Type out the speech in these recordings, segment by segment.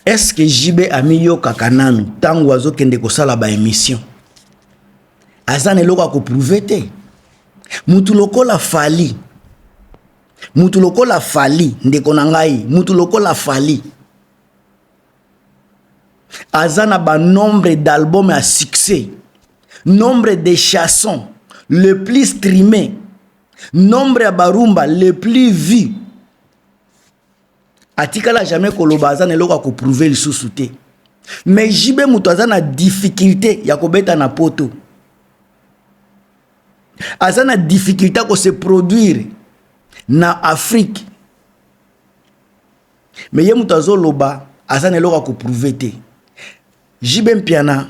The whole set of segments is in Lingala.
Est-ce que JB amiyo kakananu tangu azokende kosala ba émission azana eloko akoprouve te? Mutu lokola Fally, mutu lokola Fally ndeko na ngai, mutu lokola Fally azana ba nombre d'albums à succès, nombre de chansons le plus streamé, nombre ya barumba le plus vu. Atikala jamais koloba azana eloko akoprouve lisusu te. Mais JB mutu azana difficulté ya kobeta na poto, azana difficulté à se produire na Afrique. Mais ye mutu azoloba azana eloko akoprouve te. JB mpiana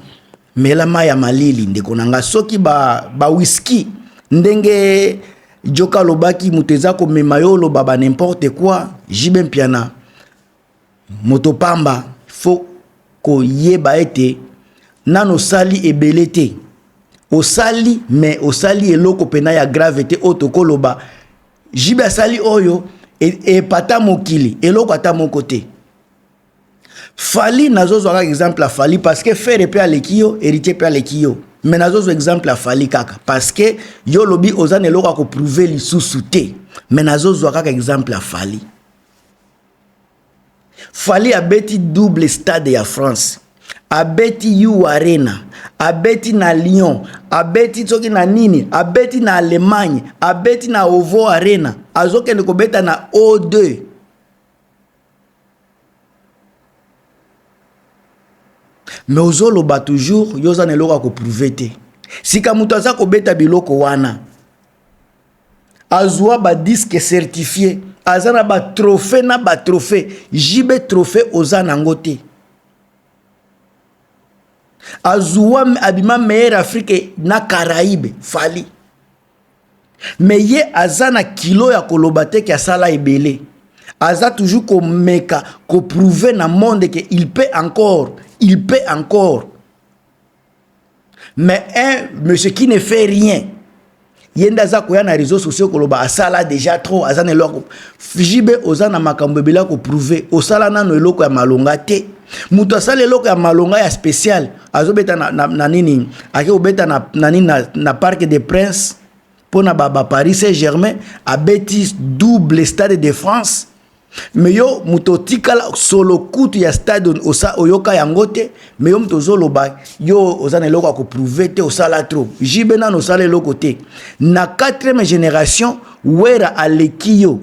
mela maya malili ndeko nanga soki ba whisky ndenge joka lobaki mutu eza komema yo loba ba n'importe quoi. JB mpiana motopamba faut ko yeba ete nano sali ebele te. Osali mais osali eloko pena ya gravité otokoloba JB asali oyo e pata mokili eloko ata moko te. Fally nazozo kaka exemple à Fally parce que faire pe alekio héritier pe alekio. Mais nazozo exemple à Fally kaka parce que yo lobi ozane eloko ako prouver lisusu te. Mais nazozo kaka exemple à Fally. Fally abeti double stade ya France, abeti U Arena, abeti na Lyon, abeti soki na nini, abeti na Allemagne, abeti na Ovo Arena, azokende kobeta na O2. Mais ozoloba toujours yoza na eloko akoprouve te. Sika mutu aza kobeta biloko wana azwa ba disque certifié, azana ba trophée na ba trophée, JB trophée oza nango te. Azwa abima meilleur Afrique na Caraïbe Fally. Mais ye azana kilo ya koloba te ki asala ebele. Aza toujours komeka ko prouver na monde que il peut encore. Mais un monsieur qui ne fait rien, yenda za koya na réseaux sociaux koloba asala déjà trop, azana eloko JB ozana makambo ebela ko prouver osala nano eloko ya malonga te. Mutu asala eloko ya malonga ya spécial azobeta na nini ake obeta na Parc des Princes pona ba Paris Saint-Germain abeti double stade de France. Mais yo muto tikala solo kutu ya stade osa oyoka yangote. Mais yo muto zoloba yo ozana eloko ako prouver te osala trop. JB nano osala eloko te. Na 4e génération wera alekio,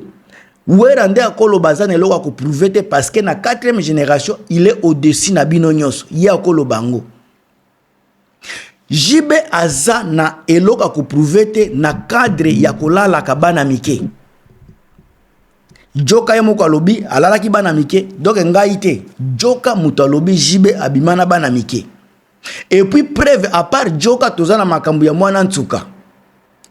wera nde akoloba zana eloko ako prouver te parce que na 4e génération il est au-dessus na bino nyonso ya akoloba ngo. JB aza na eloko ako prouver te na cadre ya kolala kabana mike. Joka ye moko alobi alalaki bana mike, donc ngai te joka mutu alobi JB abimana bana mike. Et puis preuve à part joka tozana makambu ya mwana ntuka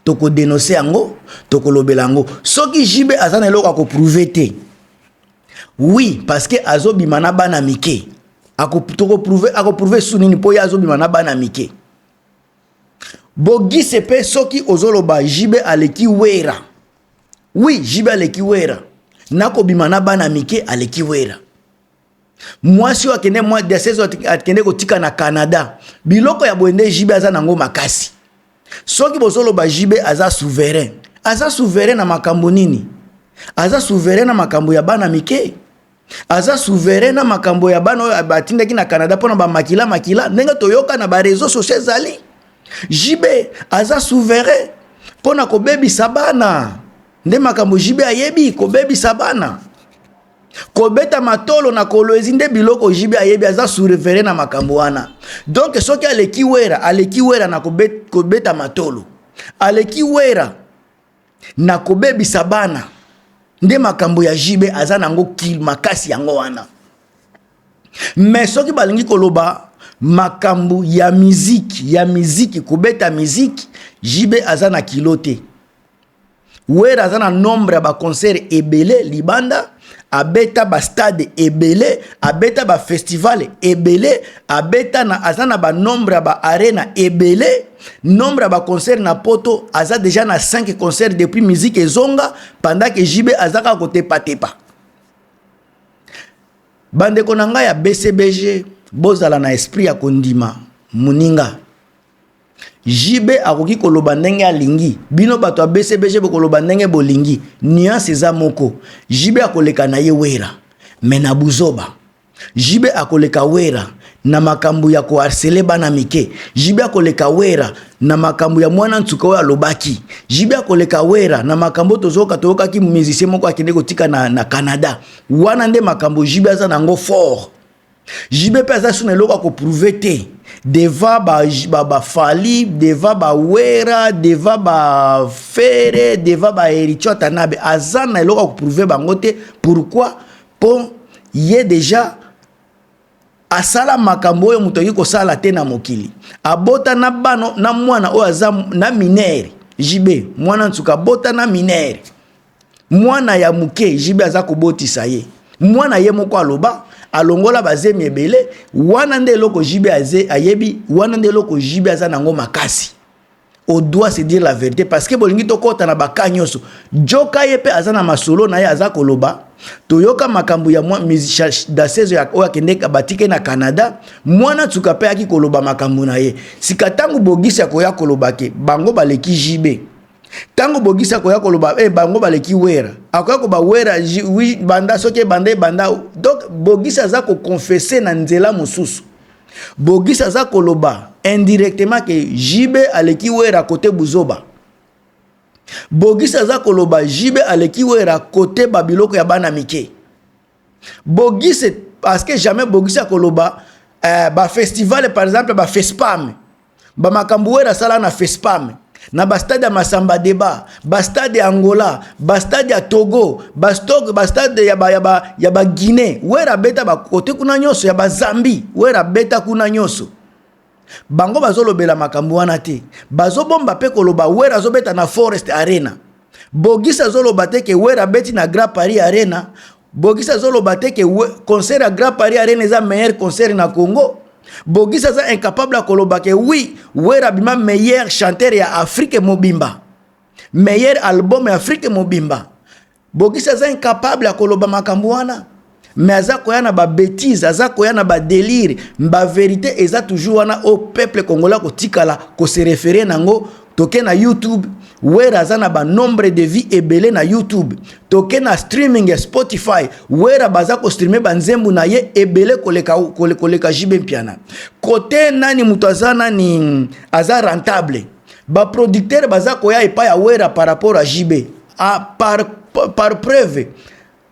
toko dénoncer yango toko lobela yango soki JB azana eloko ako prouver te. Oui parce que azo bimana bana mike ako prouver sunini po ya azo bimana bana mike. Bogi sepe soki ozoloba JB aleki wera. Oui JB aleki wera. Nako bimana bana mike aleki wera. Mwasi wakende mwa de 16 atkende kotika na Canada. Biloko ya boende JB aza nango makasi. Soki bosolo ba JB aza souverain. Aza souverain na makambo nini? Aza souverain na makambo ya bana mike. Aza souverain na makambo ya bana batindaki na Canada pona ba makila ndenge toyoka na ba réseaux sociaux zali. JB aza souverain pona ko bebi sabana. Nde makambo JB ayebi ko bebi sabana. Ko beta matolo na kolwezi nde biloko JB ayebi aza souverain na makambo wana. Donc soki aleki wera na ko beta matolo. Aleki wera na ko bebi sabana. Nde makambo ya JB aza nango kil makasi yango wana. Mais soki balingi koloba makambo ya miziki ko beta miziki JB aza na kilote. Wera azana nombre ba concert ebele libanda, abeta ba stade ebele, abeta ba festival ebele, abeta na azana ba nombre ba arena ebele, nombre ba concert na poto aza déjà na 5 concerts depuis musique ezonga pendant que JB azaka kote patepa. bande konanga ya BCBG bozala na esprit ya kondima muninga jibe akoki koloba ndenge alingi bino bato ya BCBG bokoloba ndenge bolingi nuance eza moko jibe akoleka na ye wera mena buzoba jibe akoleka wera na makambu ya koharcele bana mike jibe akoleka wera na makambu ya mwana ntuka oyo alobaki jibe akoleka wera na makambu tozokaki musicien moko akende kotika na Canada wana nde makambu jibe aza nango fort jibe pe aza suna eloko akoprouve te deva ba fali deva ba wera deva ba fere deva ba Eritio Tanabe aza na eloko akoprouve bango te pourquoi po ye déjà asala makambo oyo muto yiko sala te na mokili abota na bano na mwana oyo aza na minere jibe mwana ntuka bota na minere mwana ya muke jibe aza kobotisa ye mwana ye moko aloba alongola bazemi ebele wana nde loko jibe ayebi wana nde loko jibe aza nango makasi on doit se dire la vérité parce que bolingi to kota na bakanyoso joka yepe azana masolo na ye aza koloba toyoka makambu ya musicien dasezo ya oya kendeka batike na Canada mwana tuka pe aki koloba makambu na ye sikatangu bogisa koya koloba ke bango baleki jibe tango bogisa koya koloba bango baleki wera akoya ko ba wera oui banda soke banda donc bogisa za ko confesser na nzela mususu bogisa za koloba indirectement que jibe aleki wera côté buzoba bogisa za koloba jibe aleki wera côté babiloko ya bana mike bogisa parce que jamais bogisa koloba ba festival par exemple ba fespam ba makambu wera sala na fespam na ba stade ya Masamba Deba ba stade ya Angola ba stade ya Togo ba stade ya ba Guinée wera beta ba côté kuna nyoso ya ba Zambie wera beta kuna nyoso bango bazolobela makambu wana te bazobomba pe koloba wera zobeta na Forest Arena bogisa zoloba te ke wera beti na Grand Paris Arena bogisa zoloba te ke concert à Grand Paris Arena eza meilleur concert na Congo bogisa za incapable à koloba ke oui wera bima meilleur chanteur ya Afrique mobimba meilleur album ya Afrique mobimba bogisa za incapable à koloba makambu wana mais aza koya na ba bêtise aza koya na ba délire ba vérité eza toujours wana au peuple congolais ko tikala ko se référer nango toke na YouTube wera aza na ba nombre de vie ebele na YouTube toke na streaming ya Spotify wera baza ko streamer ba nzembu na ye ebele koleka jibe mpiana côté nani muto aza nani aza rentable ba producteur baza koya epa ya wera par rapport à jibe par preuve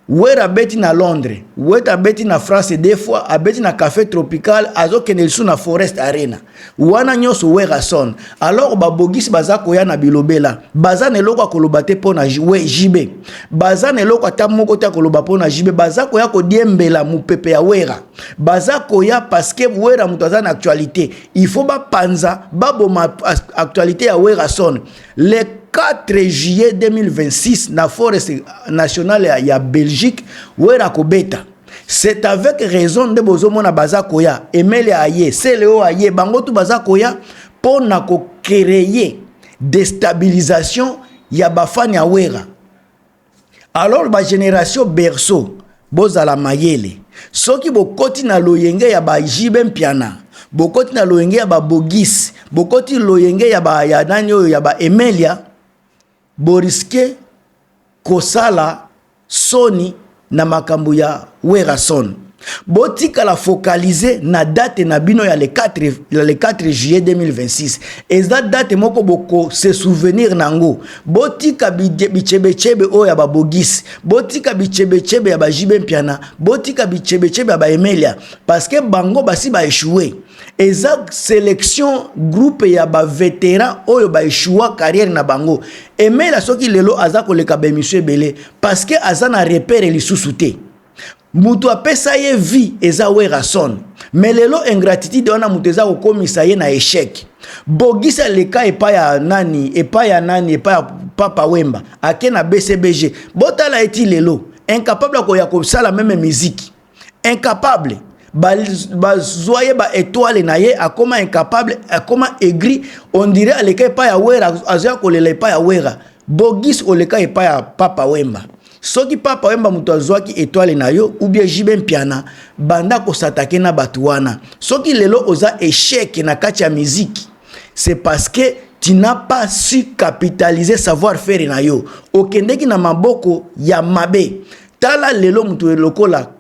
wera beti na Londres wera beti na France des fois abeti na Café Tropical azo kenelsu na Forest Arena wana nyoso wera son alors ba bogisi baza koya na bilobela baza ne lokwa koloba te pona jibe baza ne lokwa ta moko ta koloba pona jibe baza koya ko diembela mupepe ya wera baza koya parce que wera muto aza na actualité il faut ba panza baboma actualité ya wera son le 4 juillet 2026 na Forest National ya Belgique wera kobeta c'est avec raison de bozomona baza koya emele aye seleo aye bango tu baza koya pona ko créer déstabilisation ya bafani ya wera alors ba génération berceau bozala mayele soki bokoti na loyenge ya ba jibe mpiana bokoti na loyenge ya ba bogis bokoti loyenge ya nani oyo ya ba emelia boriske kosala soni na makambu ya wera son botika la focaliser na date na bino ya le 4 juillet 2026 eza date moko boko se souvenir nango botika bichebechebe o ya babogisi botika bichebechebe ya bajibe mpiana botika bichebechebe ya baemelia parce que bango basi ba échoué eza sélection groupe ya ba vétéran oyo ba échoua carrière na bango emelia soki lelo aza koleka ba émission belé parce que aza na repère lisusu te mutu apesa ye vie eza wera son mais lelo ingratitude wana mutu eza kokomisa ye na échec bogisa leka epa ya nani Papa Wemba ake na BCBG botala eti lelo incapable ko ya kosala même musique incapable bazoye ba étoile na ye akoma incapable akoma aigri on dirait aleka epa ya wera azoya kolela epa ya wera bogis oleka epa ya Papa Wemba soki papa wemba mutu azwaki étoile na yo ou bien JB Mpiana banda ko s'attaquer na batu wana soki lelo oza échec na kati ya musique c'est parce que tu n'as pas su capitaliser savoir-faire na yo okendeki na maboko ya mabe tala lelo mutu lokola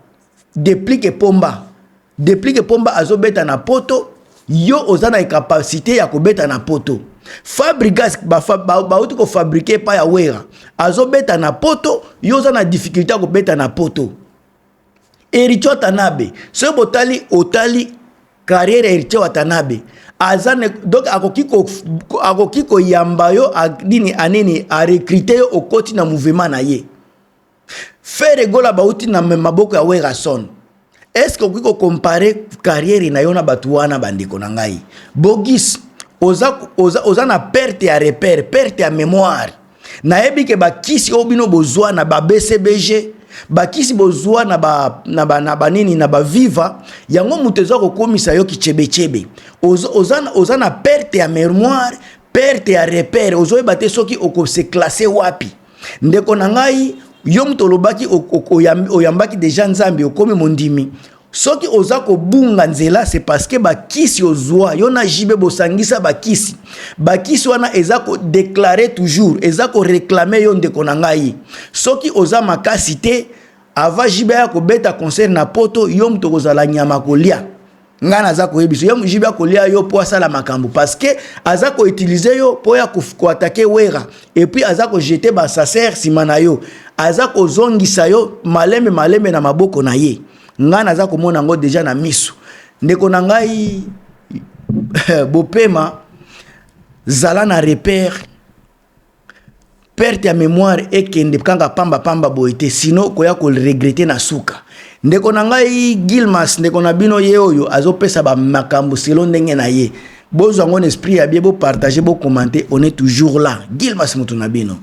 déplique pomba azobeta na poto yo oza na capacité ya kobeta na poto Fabrigas bauti ko fabriquer pa ya wera azobeta na poto yo oza na difficulté ya kobeta na poto Ericho Watanabe so otali carrière Ericho Watanabe azane donc akoki ko yamba yo anini a recruter yo okoti na mouvement na ye Faire gola bauti na maboko ya wera son. Est-ce que vous pouvez comparer carrière na yo na batu wana bandeko na ngai? Bogis oza na perte ya repère, perte ya mémoire. Na yebi ke ba kisi obino bozwa na ba BCBG, ba kisi bozwa na ba nini na ba viva, yango mutezo ko komisa yo kichebe. Oza na perte ya mémoire, perte ya repère, ozo ebate soki oko se classer wapi. Ndeko na ngai yo mutolobaki oyambaki deja nzambi okomi mondimi soki oza ko bunga nzela c'est parce que bakisi ozwa yo na jibe bosangisa bakisi wana eza ko déclarer toujours eza ko réclamer yo ndeko na ngai soki oza makasi te ava jibe ya ko beta concert na poto yo mutokozala nyama kolia ngana za ko yebiso yo jibe kolia yo po asala makambo parce que aza ko utiliser yo po ya ko attaquer wera et puis aza ko jeter ba sacer simana yo aza ko zongisa yo malembe na maboko na ye ngana za ko mona ngo déjà na miso ndeko na ngai bopema zala na repère perte ya mémoire ekende kanga pamba boite sino koya ko regretter na suka ndeko na ngai Gilmas ndeko na bino ye oyo azopesa ba makambo selon ndenge na ye bozo ngo esprit ya bien bo partager bo commenter on est toujours là Gilmas mutu na bino